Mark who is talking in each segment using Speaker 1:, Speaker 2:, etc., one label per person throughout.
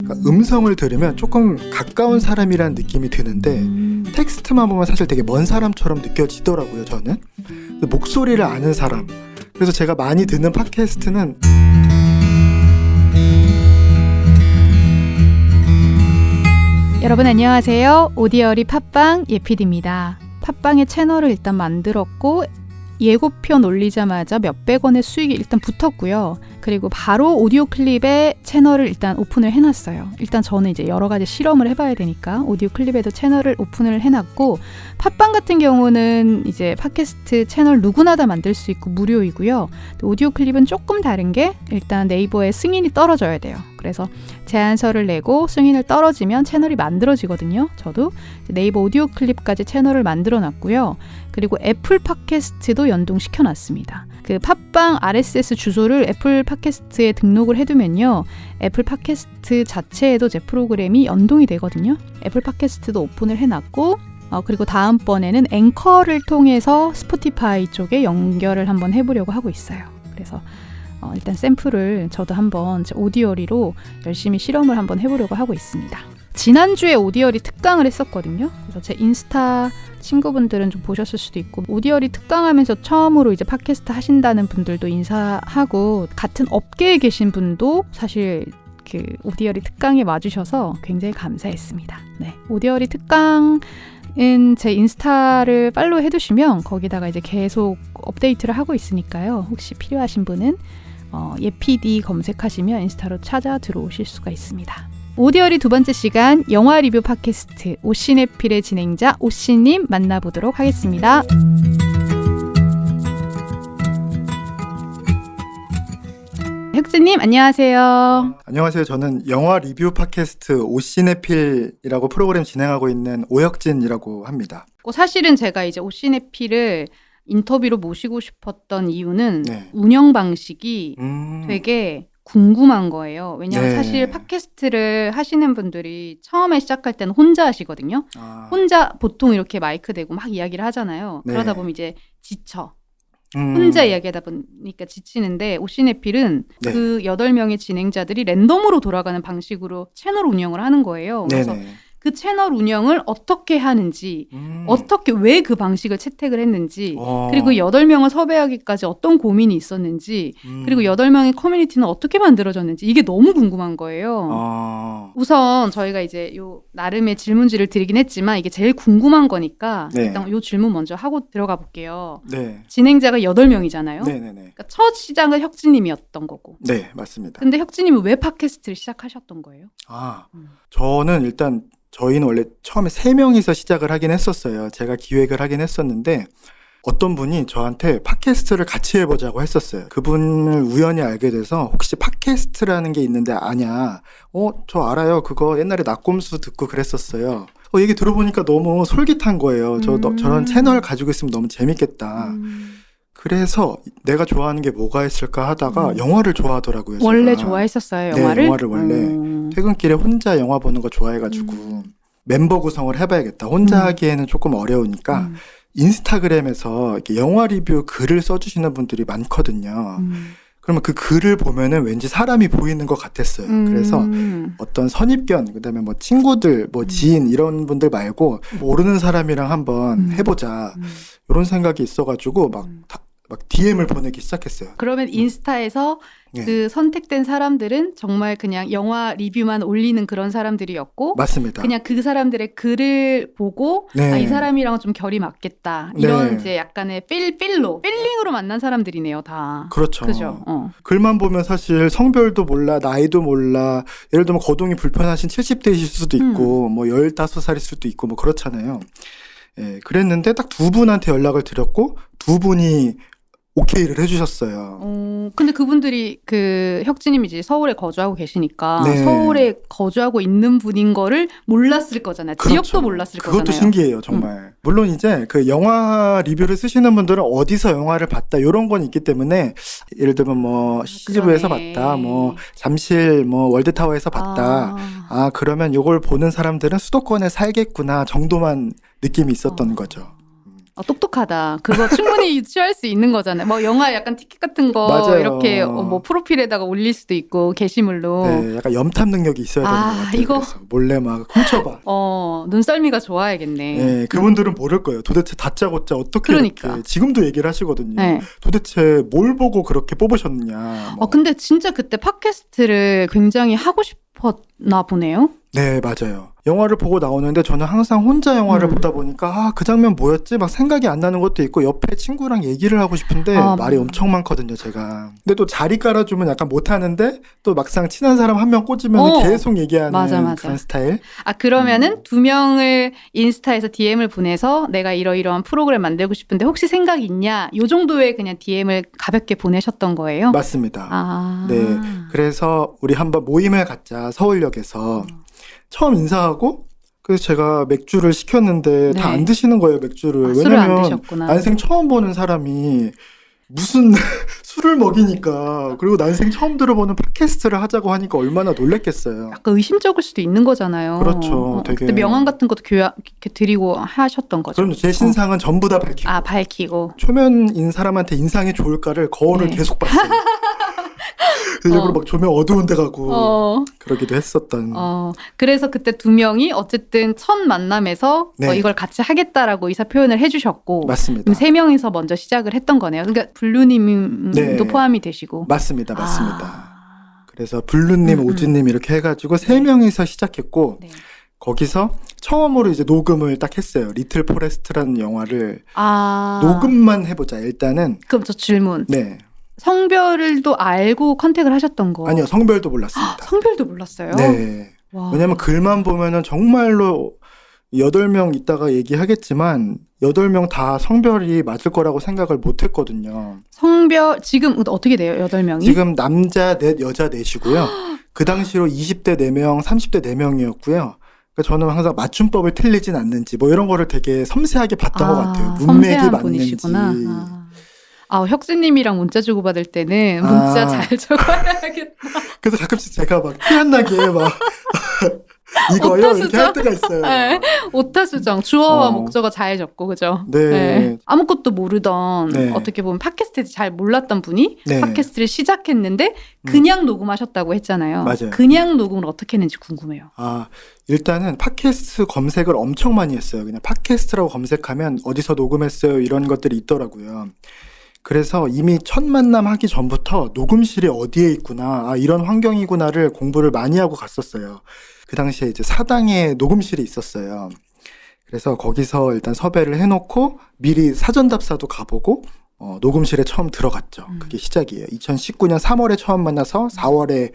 Speaker 1: 그러니까 음성을 들으면 조금 가까운 사람이라는 느낌이 드는데 텍스트만 보면 사실 되게 먼 사람처럼 느껴지더라고요, 저는. 목소리를 아는 사람. 그래서 제가 많이 듣는 팟캐스트는
Speaker 2: 여러분 안녕하세요. 오디어리 팟빵 예피디입니다. 팟빵의 채널을 일단 만들었고 예고편 올리자마자 몇백 원의 수익이 일단 붙었고요. 그리고 바로 오디오 클립에 채널을 일단 오픈을 해놨어요. 일단 저는 이제 여러 가지 실험을 해봐야 되니까 오디오 클립에도 채널을 오픈을 해놨고, 팟빵 같은 경우는 이제 팟캐스트 채널 누구나 다 만들 수 있고 무료이고요. 오디오 클립은 조금 다른 게 일단 네이버에 승인이 떨어져야 돼요. 그래서 제안서를 내고 승인을 떨어지면 채널이 만들어지거든요. 저도 네이버 오디오 클립까지 채널을 만들어 놨고요. 그리고 애플 팟캐스트도 연동시켜 놨습니다. 그 팟빵 RSS 주소를 애플 팟캐스트에 등록을 해두면요, 애플 팟캐스트 자체에도 제 프로그램이 연동이 되거든요. 애플 팟캐스트도 오픈을 해놨고, 그리고 다음번에는 앵커를 통해서 스포티파이 쪽에 연결을 한번 해보려고 하고 있어요. 그래서 일단 샘플을 저도 한번 제 오디오리로 열심히 실험을 한번 해보려고 하고 있습니다. 지난주에 오디오리 특강을 했었거든요. 그래서 제 인스타 친구분들은 좀 보셨을 수도 있고, 오디오리 특강하면서 처음으로 이제 팟캐스트 하신다는 분들도 인사하고, 같은 업계에 계신 분도 사실 그 오디오리 특강에 와주셔서 굉장히 감사했습니다. 네, 오디오리 특강은 제 인스타를 팔로우 해두시면 거기다가 이제 계속 업데이트를 하고 있으니까요. 혹시 필요하신 분은 예피디 검색하시면 인스타로 찾아 들어오실 수가 있습니다. 오디오리 두 번째 시간 영화 리뷰 팟캐스트 오시네필의 진행자 오씨님 만나보도록 하겠습니다. 혁진님 안녕하세요.
Speaker 1: 안녕하세요. 저는 영화 리뷰 팟캐스트 오시네필이라고 프로그램 진행하고 있는 오혁진이라고 합니다.
Speaker 2: 사실은 제가 이제 오시네필을 인터뷰로 모시고 싶었던 이유는
Speaker 1: 네.
Speaker 2: 운영 방식이 되게 궁금한 거예요. 왜냐하면
Speaker 1: 네.
Speaker 2: 사실 팟캐스트를 하시는 분들이 처음에 시작할 때는 혼자 하시거든요. 혼자 보통 이렇게 마이크 대고 막 이야기를 하잖아요.
Speaker 1: 네.
Speaker 2: 그러다 보면 이제 지쳐. 혼자 이야기하다 보니까 지치는데, 오시네필은
Speaker 1: 네.
Speaker 2: 그 8명의 진행자들이 랜덤으로 돌아가는 방식으로 채널 운영을 하는 거예요. 그래서
Speaker 1: 네네.
Speaker 2: 그 채널 운영을 어떻게 하는지, 어떻게 왜 그 방식을 채택을 했는지, 그리고 8명을 섭외하기까지 어떤 고민이 있었는지, 그리고 8명의 커뮤니티는 어떻게 만들어졌는지, 이게 너무 궁금한 거예요. 우선 저희가 이제 요 나름의 질문지를 드리긴 했지만 이게 제일 궁금한 거니까
Speaker 1: 네.
Speaker 2: 일단 요 질문 먼저 하고 들어가 볼게요.
Speaker 1: 네.
Speaker 2: 진행자가 8명이잖아요.
Speaker 1: 네네네.
Speaker 2: 그러니까 첫 시작은 혁진님이었던 거고.
Speaker 1: 네, 맞습니다.
Speaker 2: 근데 혁진님은 왜 팟캐스트를 시작하셨던 거예요?
Speaker 1: 저는 일단 저희는 원래 처음에 3명이서 시작을 하긴 했었어요. 제가 기획을 하긴 했었는데 어떤 분이 저한테 팟캐스트를 같이 해보자고 했었어요. 그분을 우연히 알게 돼서 혹시 팟캐스트라는 게 있는데 아냐? 저 알아요. 그거 옛날에 낙곰수 듣고 그랬었어요. 얘기 들어보니까 너무 솔깃한 거예요. 저런 채널 가지고 있으면 너무 재밌겠다. 그래서 내가 좋아하는 게 뭐가 있을까 하다가 영화를 좋아하더라고요.
Speaker 2: 원래
Speaker 1: 제가.
Speaker 2: 좋아했었어요,
Speaker 1: 네,
Speaker 2: 영화를?
Speaker 1: 영화를 원래 퇴근길에 혼자 영화 보는 거 좋아해가지고 멤버 구성을 해봐야겠다. 혼자 하기에는 조금 어려우니까 인스타그램에서 이렇게 영화 리뷰 글을 써주시는 분들이 많거든요. 그러면 그 글을 보면은 왠지 사람이 보이는 것 같았어요. 그래서 어떤 선입견, 그다음에 뭐 친구들, 뭐 지인 이런 분들 말고 모르는 사람이랑 한번 해보자. 이런 생각이 있어가지고 막 DM을 보내기 시작했어요.
Speaker 2: 그러면 인스타에서
Speaker 1: 네.
Speaker 2: 그 선택된 사람들은 정말 그냥 영화 리뷰만 올리는 그런 사람들이었고,
Speaker 1: 맞습니다.
Speaker 2: 그냥 그 사람들의 글을 보고
Speaker 1: 네.
Speaker 2: 이 사람이랑은 좀 결이 맞겠다. 이런
Speaker 1: 네.
Speaker 2: 이제 약간의 필링으로 만난 사람들이네요, 다.
Speaker 1: 그렇죠.
Speaker 2: 그죠?
Speaker 1: 글만 보면 사실 성별도 몰라, 나이도 몰라. 예를 들면 거동이 불편하신 70대이실 수도 있고, 뭐 15살일 수도 있고, 뭐 그렇잖아요. 예, 그랬는데 딱 2분한테 연락을 드렸고 2분이 오케이를 해주셨어요.
Speaker 2: 근데 그분들이 그 혁진님이 이제 서울에 거주하고 계시니까
Speaker 1: 네.
Speaker 2: 서울에 거주하고 있는 분인 거를 몰랐을 거잖아요.
Speaker 1: 그렇죠.
Speaker 2: 지역도 몰랐을
Speaker 1: 그것도
Speaker 2: 거잖아요.
Speaker 1: 신기해요, 정말. 물론 이제 그 영화 리뷰를 쓰시는 분들은 어디서 영화를 봤다 이런 건 있기 때문에 예를 들면 뭐 CGV에서
Speaker 2: 그러네.
Speaker 1: 봤다, 뭐 잠실 뭐 월드타워에서 봤다. 그러면 요걸 보는 사람들은 수도권에 살겠구나 정도만 느낌이 있었던 거죠.
Speaker 2: 똑똑하다. 그거 충분히 취할 수 있는 거잖아요. 뭐 영화 약간 티켓 같은 거
Speaker 1: 맞아요.
Speaker 2: 이렇게 뭐 프로필에다가 올릴 수도 있고 게시물로.
Speaker 1: 네, 약간 염탐 능력이 있어야 되는 것 같아요.
Speaker 2: 이거
Speaker 1: 그래서 몰래 막 훔쳐봐.
Speaker 2: 눈썰미가 좋아야겠네.
Speaker 1: 네, 그분들은 모를 거예요. 도대체 다짜고짜 어떻게
Speaker 2: 그러니까.
Speaker 1: 이렇게 지금도 얘기를 하시거든요.
Speaker 2: 네.
Speaker 1: 도대체 뭘 보고 그렇게 뽑으셨느냐. 뭐.
Speaker 2: 근데 진짜 그때 팟캐스트를 굉장히 하고 싶었나 보네요.
Speaker 1: 네, 맞아요. 영화를 보고 나오는데 저는 항상 혼자 영화를 보다 보니까 그 장면 뭐였지? 막 생각이 안 나는 것도 있고 옆에 친구랑 얘기를 하고 싶은데 말이 엄청 많거든요, 제가. 근데 또 자리 깔아주면 약간 못하는데 또 막상 친한 사람 한 명 꽂으면 계속 얘기하는
Speaker 2: 맞아.
Speaker 1: 그런 스타일.
Speaker 2: 그러면은 두 명을 인스타에서 DM을 보내서 내가 이러이러한 프로그램 만들고 싶은데 혹시 생각 있냐? 요 정도의 그냥 DM을 가볍게 보내셨던 거예요?
Speaker 1: 맞습니다. 네. 그래서 우리 한번 모임을 갖자, 서울역에서. 처음 인사하고 그래서 제가 맥주를 시켰는데 다 안 드시는 거예요, 맥주를.
Speaker 2: 술을 안
Speaker 1: 왜냐면
Speaker 2: 드셨구나.
Speaker 1: 난생 처음 보는 사람이 무슨 술을 먹이니까. 그리고 난생 처음 들어보는 팟캐스트를 하자고 하니까 얼마나 놀랬겠어요.
Speaker 2: 약간 의심적일 수도 있는 거잖아요.
Speaker 1: 그렇죠. 되게.
Speaker 2: 그때 명함 같은 것도 이렇게 드리고 하셨던 거죠.
Speaker 1: 그럼 제 신상은 전부 다 밝히고.
Speaker 2: 밝히고.
Speaker 1: 초면인 사람한테 인상이 좋을까를 거울을
Speaker 2: 네.
Speaker 1: 계속 봤어요. 그래서 일부러 막 조명 어두운 데 가고 그러기도 했었던.
Speaker 2: 그래서 그때 두 명이 어쨌든 첫 만남에서
Speaker 1: 네.
Speaker 2: 이걸 같이 하겠다라고 의사 표현을 해주셨고.
Speaker 1: 맞습니다.
Speaker 2: 그럼 세 명이서 먼저 시작을 했던 거네요. 그러니까 블루님도
Speaker 1: 네.
Speaker 2: 포함이 되시고.
Speaker 1: 맞습니다. 그래서 블루님, 오즈님 이렇게 해가지고 세 명이서 시작했고
Speaker 2: 네.
Speaker 1: 거기서 처음으로 이제 녹음을 딱 했어요. 리틀 포레스트라는 영화를
Speaker 2: 녹음만
Speaker 1: 해보자. 일단은.
Speaker 2: 그럼 저 질문.
Speaker 1: 네.
Speaker 2: 성별도 알고 컨택을 하셨던 거?
Speaker 1: 아니요, 성별도 몰랐습니다.
Speaker 2: 성별도 몰랐어요?
Speaker 1: 네.
Speaker 2: 와.
Speaker 1: 왜냐면 글만 보면은 정말로 8명 있다가 얘기하겠지만 8명 다 성별이 맞을 거라고 생각을 못 했거든요.
Speaker 2: 성별 지금 어떻게 돼요? 8명이?
Speaker 1: 지금 남자 넷, 여자 넷이고요. 그 당시로 20대 4명, 30대 4명이었고요. 저는 항상 맞춤법을 틀리진 않는지 뭐 이런 거를 되게 섬세하게 봤던 것 같아요. 문맥이
Speaker 2: 섬세한
Speaker 1: 맞는지.
Speaker 2: 분이시구나. 혁수님이랑 문자 주고받을 때는 문자 잘 적어야겠다.
Speaker 1: 그래서 가끔씩 제가 막 티 안 나게 막 이거요 이렇게 할 때가 있어요.
Speaker 2: 네. 오타 수정, 주어와 목적어 잘 적고 그죠?
Speaker 1: 네.
Speaker 2: 아무것도 모르던
Speaker 1: 네.
Speaker 2: 어떻게 보면 팟캐스트 잘 몰랐던 분이
Speaker 1: 네.
Speaker 2: 팟캐스트를 시작했는데 그냥 녹음하셨다고 했잖아요.
Speaker 1: 맞아요.
Speaker 2: 그냥 녹음을 어떻게 했는지 궁금해요.
Speaker 1: 일단은 팟캐스트 검색을 엄청 많이 했어요. 그냥 팟캐스트라고 검색하면 어디서 녹음했어요 이런 것들이 있더라고요. 그래서 이미 첫 만남 하기 전부터 녹음실이 어디에 있구나, 이런 환경이구나를 공부를 많이 하고 갔었어요. 그 당시에 이제 사당에 녹음실이 있었어요. 그래서 거기서 일단 섭외를 해놓고 미리 사전답사도 가보고 녹음실에 처음 들어갔죠. 그게 시작이에요. 2019년 3월에 처음 만나서 4월에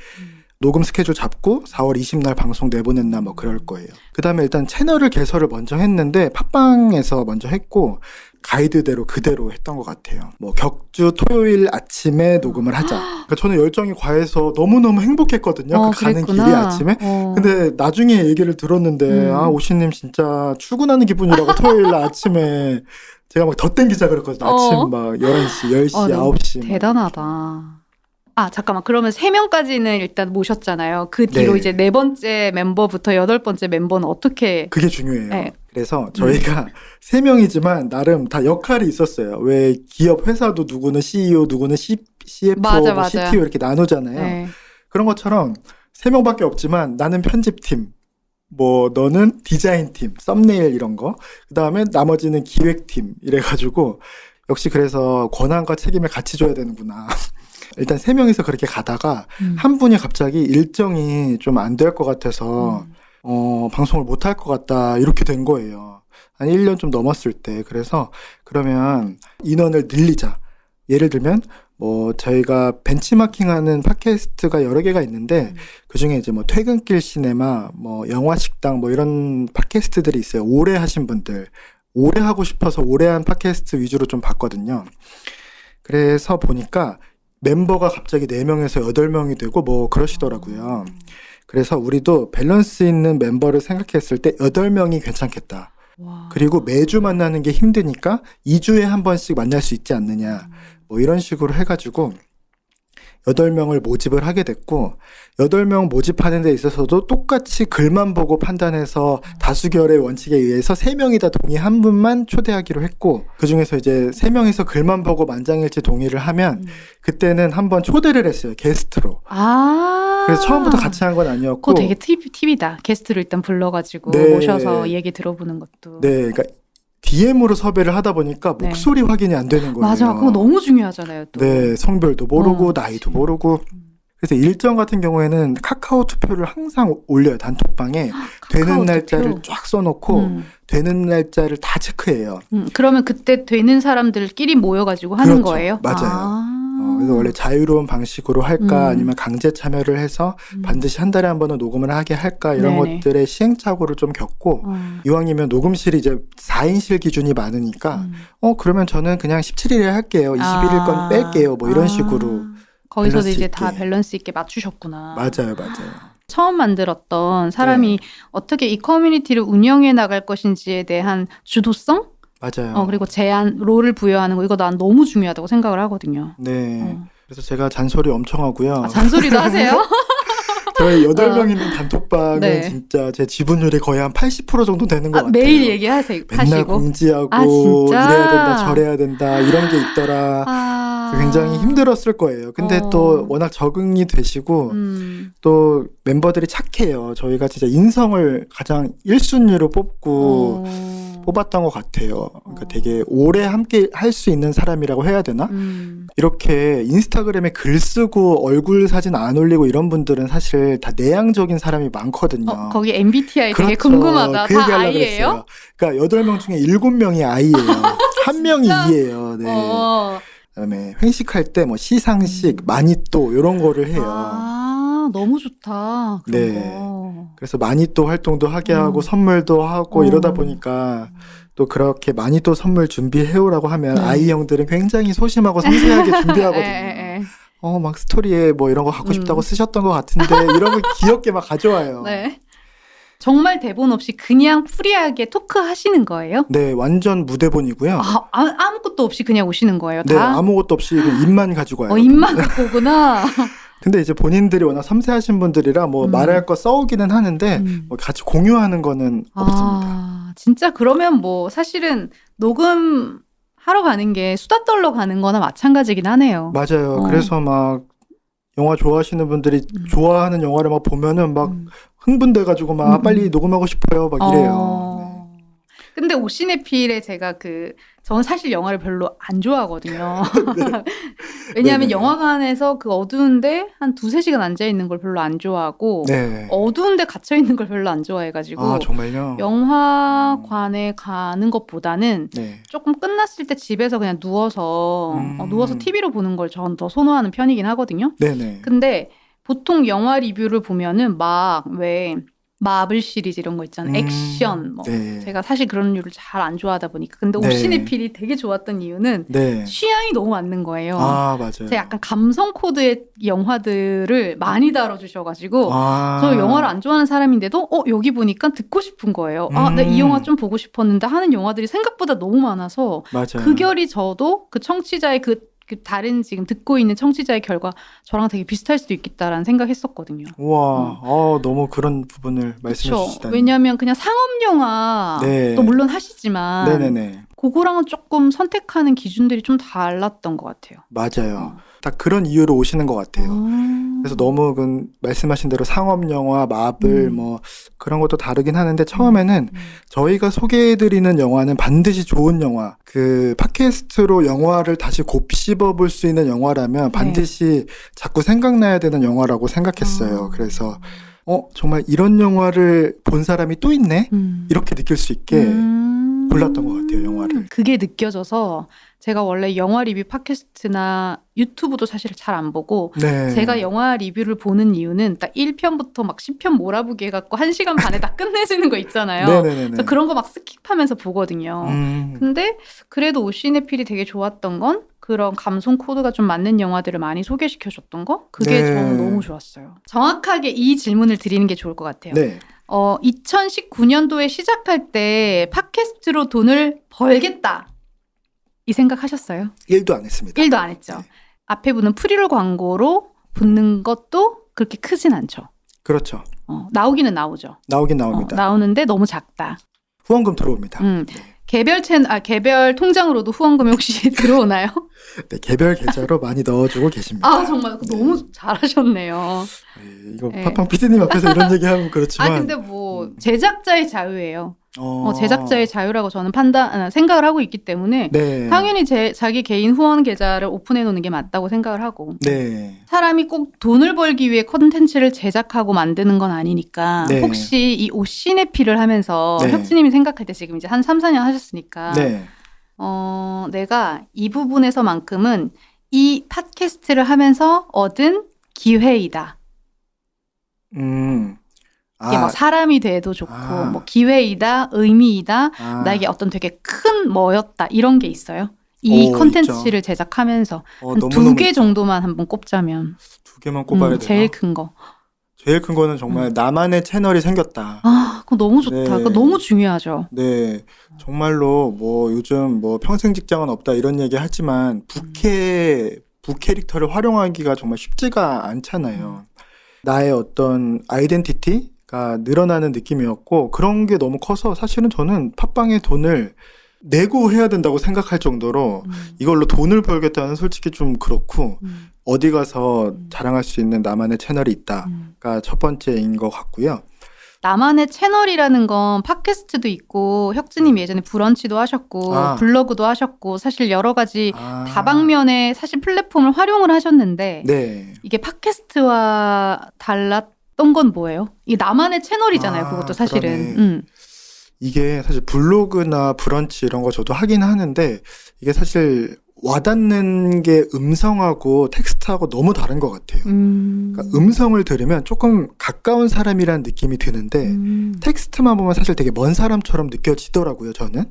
Speaker 1: 녹음 스케줄 잡고 4월 20날 방송 내보냈나 뭐 그럴 거예요. 그 다음에 일단 채널을 개설을 먼저 했는데 팟빵에서 먼저 했고 가이드대로 그대로 했던 것 같아요. 뭐 격주 토요일 아침에 녹음을 하자. 그러니까 저는 열정이 과해서 너무너무 행복했거든요. 그 가는 길이 아침에. 근데 나중에 얘기를 들었는데 오시님 진짜 출근하는 기분이라고 토요일 아침에 제가 막 더 땡기자 그랬거든요. 아침 막 11시, 10시, 9시.
Speaker 2: 대단하다. 잠깐만. 그러면 3명까지는 일단 모셨잖아요. 그 뒤로
Speaker 1: 네.
Speaker 2: 이제 4번째 멤버부터 8번째 member는 어떻게?
Speaker 1: 그게 중요해요.
Speaker 2: 네.
Speaker 1: 그래서 저희가 3명이지만 나름 다 역할이 있었어요. 왜 기업 회사도 누구는 CEO, 누구는 CFO,
Speaker 2: 맞아.
Speaker 1: CTO 이렇게 나누잖아요.
Speaker 2: 네.
Speaker 1: 그런 것처럼 3명밖에 없지만 나는 편집팀, 뭐 너는 디자인팀, 썸네일 이런 거, 그 다음에 나머지는 기획팀 이래가지고 역시 그래서 권한과 책임을 같이 줘야 되는구나. 일단 3명이서 그렇게 가다가 한 분이 갑자기 일정이 좀 안 될 것 같아서 방송을 못 할 것 같다 이렇게 된 거예요. 한 1년 좀 넘었을 때. 그래서 그러면 인원을 늘리자. 예를 들면 뭐 저희가 벤치마킹하는 팟캐스트가 여러 개가 있는데 그중에 이제 뭐 퇴근길 시네마, 뭐 영화 식당 뭐 이런 팟캐스트들이 있어요. 오래 하신 분들. 오래 하고 싶어서 오래 한 팟캐스트 위주로 좀 봤거든요. 그래서 보니까 멤버가 갑자기 4명에서 8명이 되고 뭐 그러시더라고요. 그래서 우리도 밸런스 있는 멤버를 생각했을 때 8명이 괜찮겠다.
Speaker 2: 와.
Speaker 1: 그리고 매주 만나는 게 힘드니까 2주에 한 번씩 만날 수 있지 않느냐. 뭐 이런 식으로 해가지고 8명을 모집을 하게 됐고 8명 모집하는 데 있어서도 똑같이 글만 보고 판단해서 다수결의 원칙에 의해서 3명이 다 동의한 분만 초대하기로 했고 그중에서 이제 3명이서 글만 보고 만장일치 동의를 하면 그때는 한번 초대를 했어요. 게스트로. 그래서 처음부터 같이 한 건 아니었고
Speaker 2: 그거 되게 팁이다. 게스트를 일단 불러가지고
Speaker 1: 네.
Speaker 2: 모셔서 얘기 들어보는 것도.
Speaker 1: 네, 그러니까 DM으로 섭외를 하다 보니까
Speaker 2: 네.
Speaker 1: 목소리 확인이 안 되는 거예요.
Speaker 2: 맞아. 그거 너무 중요하잖아요. 또.
Speaker 1: 네, 성별도 모르고
Speaker 2: 그치.
Speaker 1: 나이도 모르고. 그래서 일정 같은 경우에는 카카오 투표를 항상 올려요. 단톡방에 되는
Speaker 2: 카카오
Speaker 1: 날짜를
Speaker 2: 투표?
Speaker 1: 쫙 써놓고 되는 날짜를 다 체크해요.
Speaker 2: 그러면 그때 되는 사람들끼리 모여가지고 하는
Speaker 1: 그렇죠.
Speaker 2: 거예요?
Speaker 1: 맞아요. 그래서 원래 자유로운 방식으로 할까 아니면 강제 참여를 해서 반드시 한 달에 한 번은 녹음을 하게 할까 이런
Speaker 2: 네네.
Speaker 1: 것들의 시행착오를 좀 겪고 이왕이면 녹음실이 이제 4인실 기준이 많으니까 그러면 저는 그냥 17일에 할게요. 21일 건 뺄게요. 뭐 이런 식으로.
Speaker 2: 거기서도
Speaker 1: 밸런스
Speaker 2: 이제
Speaker 1: 있게.
Speaker 2: 다 밸런스 있게 맞추셨구나.
Speaker 1: 맞아요.
Speaker 2: 처음 만들었던 사람이
Speaker 1: 네.
Speaker 2: 어떻게 이 커뮤니티를 운영해 나갈 것인지에 대한 주도성?
Speaker 1: 맞아요.
Speaker 2: 그리고 제안, 롤을 부여하는 거 이거 난 너무 중요하다고 생각을 하거든요.
Speaker 1: 네. 그래서 제가 잔소리 엄청 하고요.
Speaker 2: 잔소리도 하세요?
Speaker 1: 저희 8명 있는 단톡방은
Speaker 2: 네.
Speaker 1: 진짜 제 지분율이 거의 한 80% 정도 되는 것 같아요.
Speaker 2: 매일 얘기하세요.
Speaker 1: 맨날
Speaker 2: 하시고.
Speaker 1: 공지하고
Speaker 2: 진짜?
Speaker 1: 이래야 된다 저래야 된다 이런 게 있더라. 굉장히 힘들었을 거예요. 근데 또 워낙 적응이 되시고 또 멤버들이 착해요. 저희가 진짜 인성을 가장 1순위로 뽑았던 것 같아요. 그러니까 되게 오래 함께 할 수 있는 사람이라고 해야 되나? 이렇게 인스타그램에 글 쓰고 얼굴 사진 안 올리고 이런 분들은 사실 다 내향적인 사람이 많거든요.
Speaker 2: 거기 MBTI 되게
Speaker 1: 그렇죠.
Speaker 2: 궁금하다.
Speaker 1: 그
Speaker 2: 다
Speaker 1: 얘기하려고
Speaker 2: I예요?
Speaker 1: 그랬어요. 그러니까 8명 중에 7명이 I예요. 한 명이 E예요. 네. 그다음에 회식할 때 뭐 시상식, 마니또 이런 거를 해요.
Speaker 2: 너무 좋다. 그런
Speaker 1: 네.
Speaker 2: 거.
Speaker 1: 그래서 마니또 활동도 하게 하고 선물도 하고 이러다 보니까 또 그렇게 마니또 선물 준비해오라고 하면 아이 형들은 굉장히 소심하고 섬세하게 준비하거든요. 막 스토리에 뭐 이런 거 갖고 싶다고 쓰셨던 것 같은데 이런 거 귀엽게 막 가져와요.
Speaker 2: 네. 정말 대본 없이 그냥 프리하게 토크 하시는 거예요?
Speaker 1: 네, 완전 무대본이고요.
Speaker 2: 아무것도 없이 그냥 오시는 거예요?
Speaker 1: 네,
Speaker 2: 다?
Speaker 1: 아무것도 없이 그냥 입만 가지고 와요.
Speaker 2: 입만 갖고 오구나.
Speaker 1: 근데 이제 본인들이 워낙 섬세하신 분들이라 뭐 말할 거 써오기는 하는데 뭐 같이 공유하는 거는 없습니다.
Speaker 2: 진짜 그러면 뭐 사실은 녹음 하러 가는 게 수다 떨러 가는 거나 마찬가지긴 하네요.
Speaker 1: 맞아요. 그래서 막 영화 좋아하시는 분들이 좋아하는 영화를 막 보면은 막 흥분돼가지고 막 빨리 녹음하고 싶어요 막 이래요. 네.
Speaker 2: 근데 오시네필에 제가 저는 사실 영화를 별로 안 좋아하거든요.
Speaker 1: 네.
Speaker 2: 왜냐하면
Speaker 1: 네네.
Speaker 2: 영화관에서 그 어두운데 한 2-3시간 앉아있는 걸 별로 안 좋아하고
Speaker 1: 네.
Speaker 2: 어두운데 gat혀있는 걸 별로 안 좋아해가지고
Speaker 1: 정말요?
Speaker 2: 영화관에 가는 것보다는
Speaker 1: 네.
Speaker 2: 조금 끝났을 때 집에서 그냥 누워서 TV로 보는 걸 전 더 선호하는 편이긴 하거든요.
Speaker 1: 네네.
Speaker 2: 근데 보통 영화 리뷰를 보면은 막 왜 마블 시리즈 이런 거 있잖아요. 액션 뭐.
Speaker 1: 네.
Speaker 2: 제가 사실 그런 류를 잘 안 좋아하다 보니까. 근데
Speaker 1: 네.
Speaker 2: 오시네필이 되게 좋았던 이유는
Speaker 1: 네.
Speaker 2: 취향이 너무 맞는 거예요.
Speaker 1: 맞아요.
Speaker 2: 제가 약간 감성 코드의 영화들을 많이 다뤄주셔가지고 저 영화를 안 좋아하는 사람인데도 여기 보니까 듣고 싶은 거예요. 나 이 영화 좀 보고 싶었는데 하는 영화들이 생각보다 너무 많아서
Speaker 1: 맞아요.
Speaker 2: 그 결이 저도 그 청취자의 그 다른 지금 듣고 있는 청취자의 결과 저랑 되게 비슷할 수도 있겠다라는 생각했었거든요.
Speaker 1: 우와, 너무 그런 부분을 말씀해
Speaker 2: 그쵸?
Speaker 1: 주시다니.
Speaker 2: 왜냐하면 그냥 상업 영화도
Speaker 1: 네.
Speaker 2: 물론 하시지만
Speaker 1: 네네네.
Speaker 2: 그거랑은 조금 선택하는 기준들이 좀 달랐던 것 같아요.
Speaker 1: 맞아요. 딱 그런 이유로 오시는 것 같아요. 그래서 너무 말씀하신 대로 상업 영화, 마블 뭐 그런 것도 다르긴 하는데 처음에는 저희가 소개해드리는 영화는 반드시 좋은 영화, 그 팟캐스트로 영화를 다시 곱씹어 볼 수 있는 영화라면 반드시 자꾸 생각나야 되는 영화라고 생각했어요. 그래서 정말 이런 영화를 본 사람이 또 있네? 이렇게 느낄 수 있게 골랐던 것 같아요, 영화를.
Speaker 2: 그게 느껴져서 제가 원래 영화 리뷰 팟캐스트나 유튜브도 사실 잘 안 보고
Speaker 1: 네.
Speaker 2: 제가 영화 리뷰를 보는 이유는 딱 1편부터 막 10편 몰아보기 해갖고 1시간 반에 다 끝내주는 거 있잖아요.
Speaker 1: 네네네네.
Speaker 2: 그래서 그런 거 막 스킵하면서 보거든요. 근데 그래도 오시네필이 되게 좋았던 건 그런 감성 코드가 좀 맞는 영화들을 많이 소개시켜줬던 거? 그게
Speaker 1: 네.
Speaker 2: 저는 너무 좋았어요. 정확하게 이 질문을 드리는 게 좋을 것 같아요.
Speaker 1: 네.
Speaker 2: 2019년도에 시작할 때 팟캐스트로 돈을 벌겠다. 이 생각 하셨어요?
Speaker 1: 1도 안 했습니다.
Speaker 2: 1도 안 했죠.
Speaker 1: 네.
Speaker 2: 앞에 보는 프리롤 광고로 붙는 것도 그렇게 크진 않죠.
Speaker 1: 그렇죠.
Speaker 2: 나오기는 나오죠.
Speaker 1: 나오긴 나옵니다.
Speaker 2: 나오는데 너무 작다.
Speaker 1: 후원금 들어옵니다. 네.
Speaker 2: 개별 통장으로도 후원금이 혹시 들어오나요?
Speaker 1: 네, 개별 계좌로 많이 넣어주고 계십니다.
Speaker 2: 아, 정말 너무 잘하셨네요.
Speaker 1: 네, 이거
Speaker 2: 네.
Speaker 1: 팟빵 PD님 앞에서 이런 얘기하면 그렇지만
Speaker 2: 근데 뭐 제작자의 자유예요.
Speaker 1: 어.
Speaker 2: 제작자의 자유라고 저는 생각을 하고 있기 때문에
Speaker 1: 네.
Speaker 2: 당연히 자기 개인 후원 계좌를 오픈해 놓는 게 맞다고 생각을 하고
Speaker 1: 네.
Speaker 2: 사람이 꼭 돈을 벌기 위해 콘텐츠를 제작하고 만드는 건 아니니까
Speaker 1: 네.
Speaker 2: 혹시 이 오시네피를 하면서
Speaker 1: 네.
Speaker 2: 혁진님이 생각할 때 지금 이제 한 3, 4년 하셨으니까
Speaker 1: 네.
Speaker 2: 내가 이 부분에서만큼은 이 팟캐스트를 하면서 얻은 기회이다. 이게 뭐 사람이 돼도 좋고 뭐 기회이다, 의미이다, 나에게 어떤 되게 큰 뭐였다 이런 게 있어요. 이 컨텐츠를 제작하면서 두 개 정도만 한번 꼽자면
Speaker 1: 두 개만 꼽아야 돼요.
Speaker 2: 제일 큰 거.
Speaker 1: 제일 큰 거는 정말 나만의 채널이 생겼다.
Speaker 2: 그거 너무 좋다.
Speaker 1: 네.
Speaker 2: 그거 너무 중요하죠.
Speaker 1: 네, 정말로 뭐 요즘 뭐 평생 직장은 없다 이런 얘기 하지만 부캐릭터를 활용하기가 정말 쉽지가 않잖아요. 나의 어떤 아이덴티티가 늘어나는 느낌이었고 그런 게 너무 커서 사실은 저는 팟빵에 돈을 내고 해야 된다고 생각할 정도로 이걸로 돈을 벌겠다는 솔직히 좀 그렇고 어디 가서 자랑할 수 있는 나만의 채널이 있다가 첫 번째인 것 같고요.
Speaker 2: 나만의 채널이라는 건 팟캐스트도 있고 혁진님 예전에 브런치도 하셨고 블로그도 하셨고 사실 여러 가지 다방면의 사실 플랫폼을 활용을 하셨는데
Speaker 1: 네.
Speaker 2: 이게 팟캐스트와 달랐던 건 뭐예요? 이게 나만의 채널이잖아요. 그것도 사실은.
Speaker 1: 이게 사실 블로그나 브런치 이런 거 저도 하긴 하는데 이게 사실 와닿는 게 음성하고 텍스트하고 너무 다른 것 같아요. 그러니까 음성을 들으면 조금 가까운 사람이라는 느낌이 드는데 텍스트만 보면 사실 되게 먼 사람처럼 느껴지더라고요, 저는.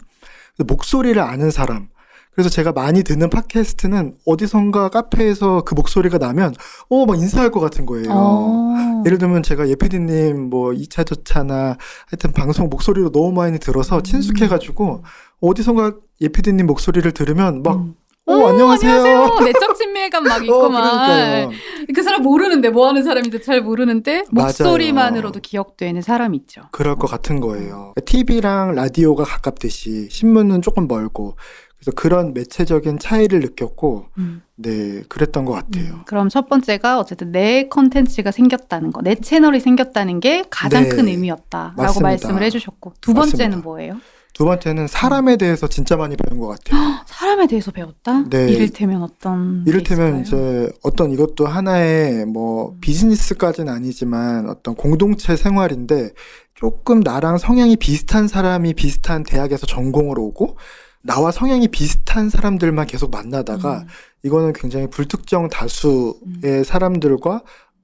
Speaker 1: 목소리를 아는 사람. 그래서 제가 많이 듣는 팟캐스트는 어디선가 카페에서 그 목소리가 나면 막 인사할 것 같은 거예요. 예를 들면 제가 예피디님 뭐 2차 저차나 하여튼 방송 목소리로 너무 많이 들어서 친숙해가지고 어디선가 예피디님 목소리를 들으면 막 안녕하세요.
Speaker 2: 내적 친밀감 막 있고 막. 그 사람 모르는데 뭐 하는 사람인지 잘 모르는데 목소리만으로도 기억되는 사람 있죠.
Speaker 1: 그럴 것 같은 거예요. TV랑 라디오가 가깝듯이 신문은 조금 멀고 그래서 그런 매체적인 차이를 느꼈고 네 그랬던 것 같아요.
Speaker 2: 그럼 첫 번째가 어쨌든 내 컨텐츠가 생겼다는 거, 내 채널이 생겼다는 게 가장 큰 의미였다라고
Speaker 1: 맞습니다.
Speaker 2: 말씀을 해주셨고 두 번째는 뭐예요?
Speaker 1: 두 번째는 사람에 대해서 진짜 많이 배운 것 같아요.
Speaker 2: 사람에 대해서 배웠다?
Speaker 1: 네.
Speaker 2: 이를테면 어떤
Speaker 1: 이를테면
Speaker 2: 게 있을까요?
Speaker 1: 이제 어떤 이것도 하나의 뭐 비즈니스까지는 아니지만 어떤 공동체 생활인데 조금 나랑 성향이 비슷한 사람이 비슷한 대학에서 전공을 오고 나와 성향이 비슷한 사람들만 계속 만나다가 이거는 굉장히 불특정 다수의 사람들과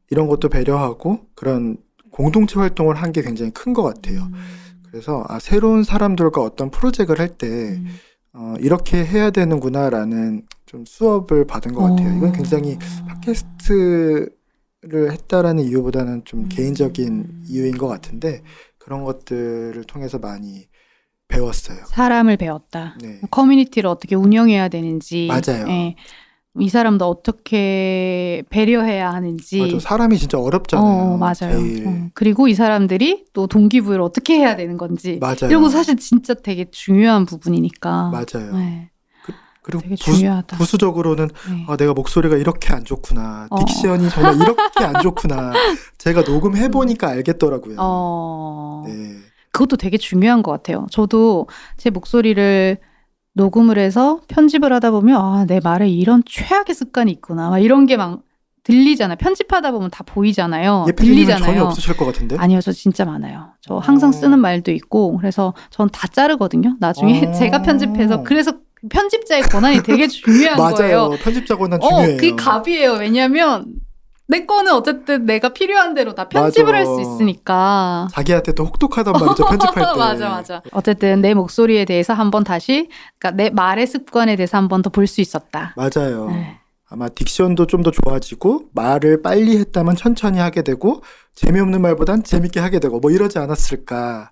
Speaker 1: 이런 것도 배려하고 그런 공동체 활동을 한 게 굉장히 큰 것 같아요. 그래서 새로운 사람들과 어떤 프로젝트를 할 때 이렇게 해야 되는구나라는 좀 수업을 받은 것 같아요. 이건 굉장히 팟캐스트를 했다라는 이유보다는 좀 개인적인 이유인 것 같은데 그런 것들을 통해서 많이 배웠어요.
Speaker 2: 사람을 배웠다.
Speaker 1: 네.
Speaker 2: 커뮤니티를 어떻게 운영해야 되는지.
Speaker 1: 맞아요.
Speaker 2: 예. 이 사람도 어떻게 배려해야 하는지.
Speaker 1: 맞아. 사람이 진짜 어렵잖아요.
Speaker 2: 맞아요.
Speaker 1: 제일.
Speaker 2: 그리고 이 사람들이 또 동기부여를 어떻게 해야 되는 건지.
Speaker 1: 맞아요.
Speaker 2: 이런 거 사실 진짜 되게 중요한 부분이니까.
Speaker 1: 맞아요.
Speaker 2: 네.
Speaker 1: 그리고
Speaker 2: 되게 중요하다.
Speaker 1: 부수적으로,는
Speaker 2: 네.
Speaker 1: 내가 목소리가 이렇게 안 좋구나. 딕션이 정말 이렇게 안 좋구나. 제가 녹음해보니까 알겠더라고요. 네.
Speaker 2: 그것도 되게 중요한 것 같아요. 저도 제 목소리를 녹음을 해서 편집을 하다 보면 내 말에 이런 최악의 습관이 있구나. 막 이런 게 막 들리잖아요. 편집하다 보면 다 보이잖아요. 들리잖아요.
Speaker 1: 전혀 없으실 것 같은데?
Speaker 2: 아니요. 저 진짜 많아요. 저 항상 쓰는 말도 있고 그래서 전 다 자르거든요. 나중에 제가 편집해서 그래서 편집자의 권한이 되게 중요한 거예요.
Speaker 1: 맞아요. 편집자 권한 중요해요.
Speaker 2: 그게 갑이에요. 왜냐하면 내 거는 어쨌든 내가 필요한 대로 다 편집을 할 수 있으니까.
Speaker 1: 자기한테 또 혹독하단 말이죠. 편집할 때.
Speaker 2: 맞아. 어쨌든 내 목소리에 대해서 한번 다시 그러니까 내 말의 습관에 대해서 한번 더 볼 수 있었다.
Speaker 1: 맞아요.
Speaker 2: 네.
Speaker 1: 아마 딕션도 좀 더 좋아지고 말을 빨리 했다면 천천히 하게 되고 재미없는 말보단 재밌게 하게 되고 뭐 이러지 않았을까라는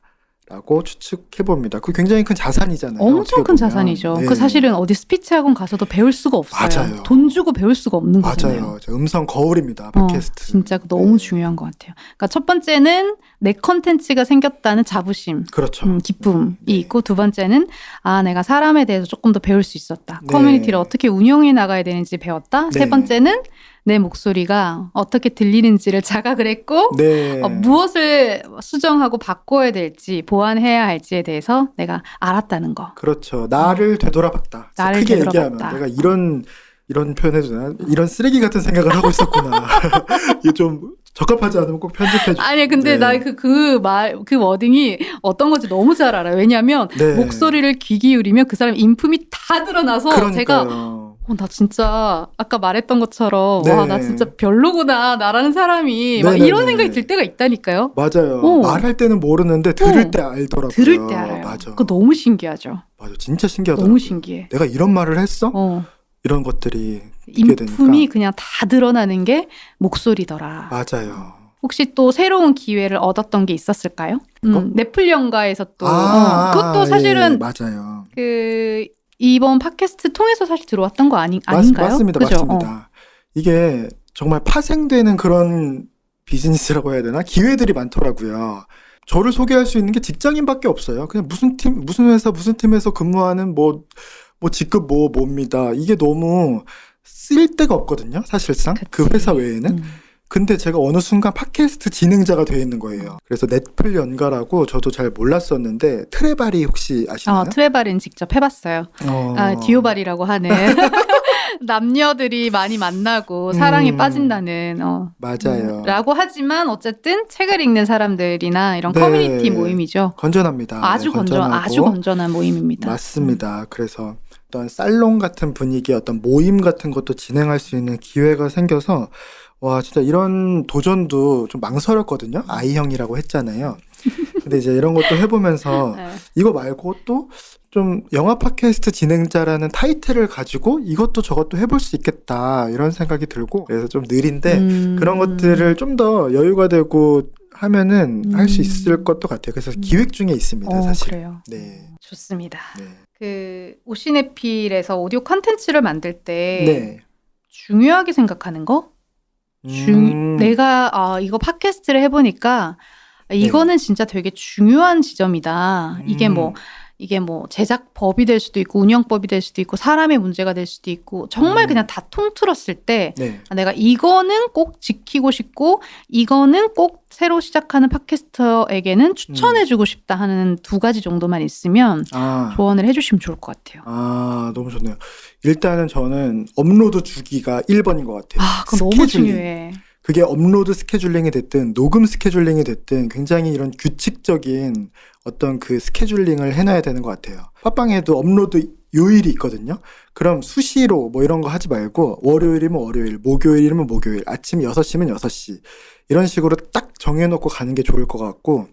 Speaker 1: 라고 추측해봅니다. 그 굉장히 큰 자산이잖아요.
Speaker 2: 엄청
Speaker 1: 어떻게
Speaker 2: 큰
Speaker 1: 보면.
Speaker 2: 자산이죠.
Speaker 1: 네.
Speaker 2: 그 사실은 어디 스피치 학원 가서도 배울 수가 없어요.
Speaker 1: 맞아요.
Speaker 2: 돈 주고 배울 수가 없는 거잖아요.
Speaker 1: 맞아요. 음성 거울입니다. 팟캐스트.
Speaker 2: 진짜 너무
Speaker 1: 네.
Speaker 2: 중요한 것 같아요. 그러니까 첫 번째는 내 컨텐츠가 생겼다는 자부심,
Speaker 1: 그렇죠.
Speaker 2: 기쁨이
Speaker 1: 네.
Speaker 2: 있고, 두 번째는 내가 사람에 대해서 조금 더 배울 수 있었다.
Speaker 1: 네.
Speaker 2: 커뮤니티를 어떻게 운영해 나가야 되는지 배웠다.
Speaker 1: 네.
Speaker 2: 세 번째는 내 목소리가 어떻게 들리는지를 자각을 했고,
Speaker 1: 네.
Speaker 2: 무엇을 수정하고 바꿔야 될지, 보완해야 할지에 대해서 내가 알았다는 거.
Speaker 1: 그렇죠. 나를 되돌아봤다.
Speaker 2: 나를
Speaker 1: 크게
Speaker 2: 되돌아봤다.
Speaker 1: 얘기하면 내가 이런 표현해도 되나? 이런 쓰레기 같은 생각을 하고 있었구나. 이게 좀 적합하지 않으면 꼭 편집해줘.
Speaker 2: 아니, 근데
Speaker 1: 네.
Speaker 2: 나 그 워딩이 어떤 건지 너무 잘 알아요. 왜냐면
Speaker 1: 네.
Speaker 2: 목소리를 귀 기울이면 그 사람 인품이 다 드러나서 제가
Speaker 1: 그러니까요.
Speaker 2: 나 진짜 아까 말했던 것처럼
Speaker 1: 네.
Speaker 2: 와, 나 진짜 별로구나. 나라는 사람이 막
Speaker 1: 네네네.
Speaker 2: 이런 생각이 들 때가 있다니까요.
Speaker 1: 맞아요.
Speaker 2: 어.
Speaker 1: 말할 때는 모르는데 들을 때 알더라고요.
Speaker 2: 들을 때 알아요.
Speaker 1: 맞아.
Speaker 2: 그거 너무 신기하죠.
Speaker 1: 맞아. 진짜 신기하더라고요.
Speaker 2: 너무 신기해.
Speaker 1: 내가 이런 말을 했어? 이런 것들이 있게
Speaker 2: 인품이
Speaker 1: 되니까.
Speaker 2: 그냥 다 드러나는 게 목소리더라.
Speaker 1: 맞아요.
Speaker 2: 혹시 또 새로운 기회를 얻었던 게 있었을까요?
Speaker 1: 이거?
Speaker 2: 넷플 연가에서 또 그것도 사실은
Speaker 1: 예, 맞아요.
Speaker 2: 이번 팟캐스트 통해서 사실 들어왔던 거 아닌가요?
Speaker 1: 맞습니다.
Speaker 2: 그죠?
Speaker 1: 맞습니다. 이게 정말 파생되는 그런 비즈니스라고 해야 되나? 기회들이 많더라고요. 저를 소개할 수 있는 게 직장인밖에 없어요. 그냥 무슨 팀, 무슨 회사, 무슨 팀에서 근무하는 뭐 직급 뭡니다. 이게 너무 쓸 데가 없거든요. 사실상. 그
Speaker 2: 그치.
Speaker 1: 회사 외에는. 근데 제가 어느 순간 팟캐스트 진행자가 되어 있는 거예요. 그래서 넷플 연가라고 저도 잘 몰랐었는데 트레바리 혹시 아시나요?
Speaker 2: 트레바린 직접 해봤어요. 디오바리라고 하는 남녀들이 많이 만나고 사랑에 빠진다는
Speaker 1: 맞아요.
Speaker 2: 라고 하지만 어쨌든 책을 읽는 사람들이나 이런
Speaker 1: 네.
Speaker 2: 커뮤니티 모임이죠.
Speaker 1: 건전합니다.
Speaker 2: 아주
Speaker 1: 네, 건전하고.
Speaker 2: 아주 건전한 모임입니다.
Speaker 1: 맞습니다. 그래서 어떤 살롱 같은 분위기, 어떤 모임 같은 것도 진행할 수 있는 기회가 생겨서 와, 진짜 이런 도전도 좀 망설였거든요. 아이형이라고 했잖아요. 근데 이제 이런 것도 해보면서
Speaker 2: 네.
Speaker 1: 이거 말고 또 좀 영화 팟캐스트 진행자라는 타이틀을 가지고 이것도 저것도 해볼 수 있겠다 이런 생각이 들고 그래서 좀 느린데 그런 것들을 좀 더 여유가 되고 하면은 할 수 있을 것도 같아요. 그래서 기획 중에 있습니다, 사실.
Speaker 2: 그래요.
Speaker 1: 네.
Speaker 2: 좋습니다.
Speaker 1: 네.
Speaker 2: 그 오시네필에서 오디오 컨텐츠를 만들 때
Speaker 1: 네.
Speaker 2: 중요하게 생각하는 거? 내가 이거 팟캐스트를 해보니까 이거는 진짜 되게 중요한 지점이다. 이게 뭐 제작법이 될 수도 있고 운영법이 될 수도 있고 사람의 문제가 될 수도 있고 정말 그냥 다 통틀었을 때
Speaker 1: 네.
Speaker 2: 내가 이거는 꼭 지키고 싶고 이거는 꼭 새로 시작하는 팟캐스터에게는 추천해주고 싶다 하는 두 가지 정도만 있으면 조언을 해주시면 좋을 것 같아요.
Speaker 1: 너무 좋네요. 일단은 저는 업로드 주기가 1번인 것 같아요.
Speaker 2: 그거 너무 중요해.
Speaker 1: 그게 업로드 스케줄링이 됐든 녹음 스케줄링이 됐든 굉장히 이런 규칙적인 어떤 그 스케줄링을 해놔야 되는 것 같아요. 팟빵에도 업로드 요일이 있거든요. 그럼 수시로 뭐 이런 거 하지 말고 월요일이면 월요일, 목요일이면 목요일, 아침 6시면 6시 이런 식으로 딱 정해놓고 가는 게 좋을 것 같고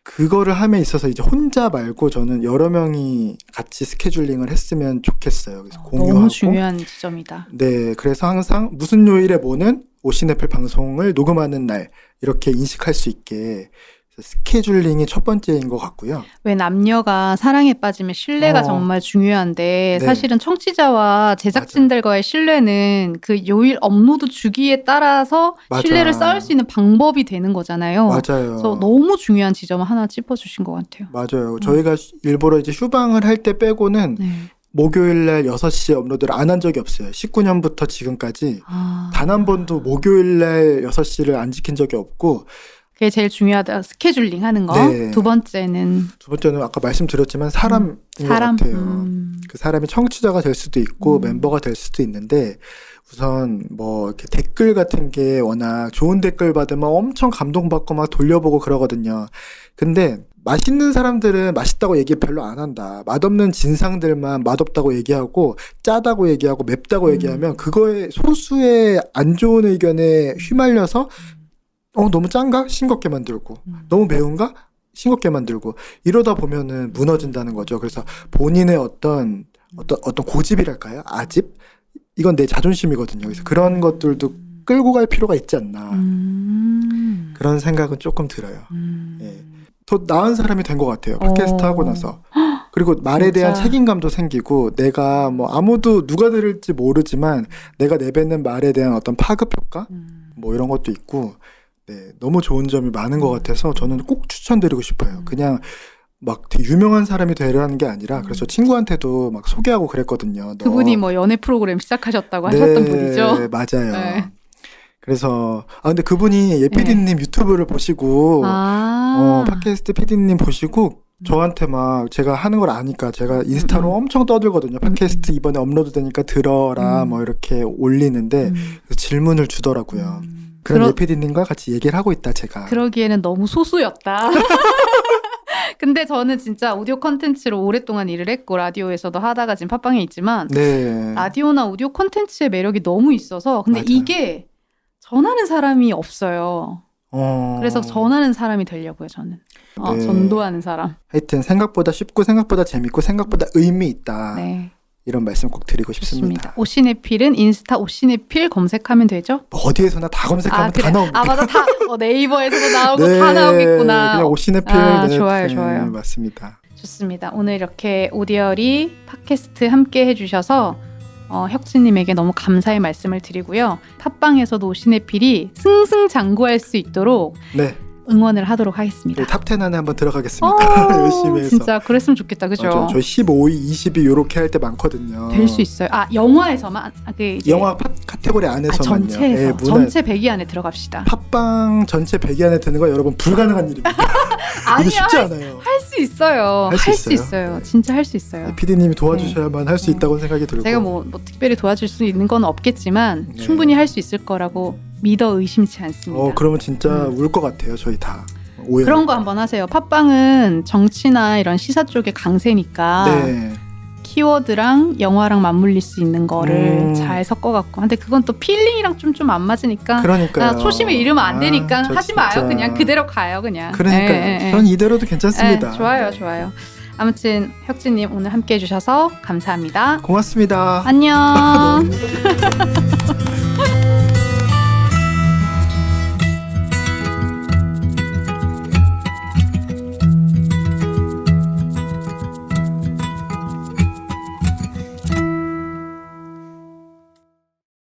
Speaker 1: 그거를 함에 있어서 이제 혼자 말고 저는 여러 명이 같이 스케줄링을 했으면 좋겠어요. 그래서 공유하고.
Speaker 2: 너무 중요한 지점이다.
Speaker 1: 네, 그래서 항상 무슨 요일에 뭐는 오시네플 방송을 녹음하는 날 이렇게 인식할 수 있게 스케줄링이 첫 번째인 것 같고요.
Speaker 2: 왜 남녀가 사랑에 빠지면 신뢰가 정말 중요한데
Speaker 1: 네.
Speaker 2: 사실은 청취자와 제작진들과의 신뢰는 그 요일 업로드 주기에 따라서 신뢰를 쌓을 수 있는 방법이 되는 거잖아요.
Speaker 1: 맞아요.
Speaker 2: 그래서 너무 중요한 지점을 하나 짚어주신 것 같아요.
Speaker 1: 맞아요. 저희가 일부러 이제 휴방을 할 때 빼고는 목요일 날 6시에 업로드를 안 한 적이 없어요. 19년부터 지금까지 단 한 번도 목요일 날 6시를 안 지킨 적이 없고
Speaker 2: 그게 제일 중요하다. 스케줄링 하는 거.
Speaker 1: 네.
Speaker 2: 두 번째는
Speaker 1: 아까 말씀드렸지만 사람인 것 같아요. 그 사람이 청취자가 될 수도 있고 멤버가 될 수도 있는데 우선 뭐 이렇게 댓글 같은 게 워낙 좋은 댓글 받으면 엄청 감동받고 막 돌려보고 그러거든요. 근데 맛있는 사람들은 맛있다고 얘기 별로 안 한다. 맛없는 진상들만 맛없다고 얘기하고 짜다고 얘기하고 맵다고 얘기하면 그거에 소수의 안 좋은 의견에 휘말려서 너무 짠가? 싱겁게 만들고 너무 매운가? 싱겁게 만들고 이러다 보면은 무너진다는 거죠. 그래서 본인의 어떤 고집이랄까요? 아집? 이건 내 자존심이거든요. 그래서 그런 것들도 끌고 갈 필요가 있지 않나. 그런 생각은 조금 들어요. 예. 더 나은 사람이 된 것 같아요. 팟캐스트 하고 나서. 그리고 말에
Speaker 2: 진짜.
Speaker 1: 대한 책임감도 생기고 내가 뭐 아무도 누가 들을지 모르지만 내가 내뱉는 말에 대한 어떤 파급 효과 뭐 이런 것도 있고 네, 너무 좋은 점이 많은 것 같아서 저는 꼭 추천드리고 싶어요. 그냥 막 되게 유명한 사람이 되라는 게 아니라 그래서 친구한테도 막 소개하고 그랬거든요. 너.
Speaker 2: 그분이 뭐 연애 프로그램 시작하셨다고
Speaker 1: 네,
Speaker 2: 하셨던 분이죠.
Speaker 1: 맞아요.
Speaker 2: 네.
Speaker 1: 그래서 근데 그분이 예피디님 유튜브를 보시고 팟캐스트 피디님 보시고 저한테 막 제가 하는 걸 아니까 제가 인스타로 엄청 떠들거든요. 팟캐스트 이번에 업로드 되니까 들어라 뭐 이렇게 올리는데 그래서 질문을 주더라고요. 그런 예피디님과 같이 얘기를 하고 있다 제가.
Speaker 2: 그러기에는 너무 소수였다. 근데 저는 진짜 오디오 컨텐츠로 오랫동안 일을 했고 라디오에서도 하다가 지금 팟빵에 있지만
Speaker 1: 네.
Speaker 2: 라디오나 오디오 컨텐츠의 매력이 너무 있어서 근데
Speaker 1: 맞아요.
Speaker 2: 이게 전하는 사람이 없어요. 그래서 전하는 사람이 되려고요, 저는.
Speaker 1: 네.
Speaker 2: 전도하는 사람.
Speaker 1: 하여튼 생각보다 쉽고 생각보다 재밌고 생각보다 의미 있다.
Speaker 2: 네.
Speaker 1: 이런 말씀 꼭 드리고 싶습니다.
Speaker 2: 좋습니다. 오시네필은 인스타 오시네필 검색하면 되죠?
Speaker 1: 뭐 어디에서나 다 검색하면 다 나옵니다.
Speaker 2: 맞아. 다 네이버에서도 나오고
Speaker 1: 네,
Speaker 2: 다 나오겠구나.
Speaker 1: 그냥 오시네필.
Speaker 2: 좋아요, 좋아요.
Speaker 1: 맞습니다.
Speaker 2: 좋습니다. 오늘 이렇게 오디얼이 팟캐스트 함께 해주셔서 혁진님에게 너무 감사의 말씀을 드리고요. 팟빵에서도 오시네필이 승승장구할 수 있도록
Speaker 1: 네.
Speaker 2: 응원을 하도록 하겠습니다.
Speaker 1: 탑10 안에 한번 들어가겠습니다. 열심히 해서.
Speaker 2: 진짜 그랬으면 좋겠다. 그죠?
Speaker 1: 저 15위, 20위 요렇게 할 때 많거든요.
Speaker 2: 될 수 있어요. 영화에서만? 이제
Speaker 1: 영화 카테고리 안에서만요.
Speaker 2: 전체에서.
Speaker 1: 네,
Speaker 2: 전체 100위 안에 들어갑시다.
Speaker 1: 팟빵 전체 100위 안에 드는 건 여러분 불가능한 일입니다. 이게 쉽지 않아요.
Speaker 2: 할 수 있어요.
Speaker 1: 할
Speaker 2: 할
Speaker 1: 수
Speaker 2: 수 있어요. 진짜 할 수 있어요.
Speaker 1: PD님이 도와주셔야만 할 수 있다고 생각이 들고.
Speaker 2: 제가 뭐 특별히 도와줄 수 있는 건 없겠지만
Speaker 1: 네.
Speaker 2: 충분히 할 수 있을 거라고 믿어 의심치 않습니다.
Speaker 1: 그러면 진짜 울 것 같아요. 저희 다. 오해를.
Speaker 2: 그런 거 한번 하세요. 팟빵은 정치나 이런 시사 쪽에 강세니까
Speaker 1: 네.
Speaker 2: 키워드랑 영화랑 맞물릴 수 있는 거를 잘 섞어갖고. 근데 그건 또 필링이랑 좀 안 맞으니까.
Speaker 1: 그러니까요.
Speaker 2: 초심을 잃으면 안 되니까
Speaker 1: 저
Speaker 2: 하지
Speaker 1: 진짜.
Speaker 2: 마요. 그냥 그대로 가요. 그냥.
Speaker 1: 그러니까요. 전 이대로도 괜찮습니다.
Speaker 2: 좋아요. 좋아요. 아무튼 혁진님 오늘 함께 해주셔서 감사합니다.
Speaker 1: 고맙습니다.
Speaker 2: 안녕.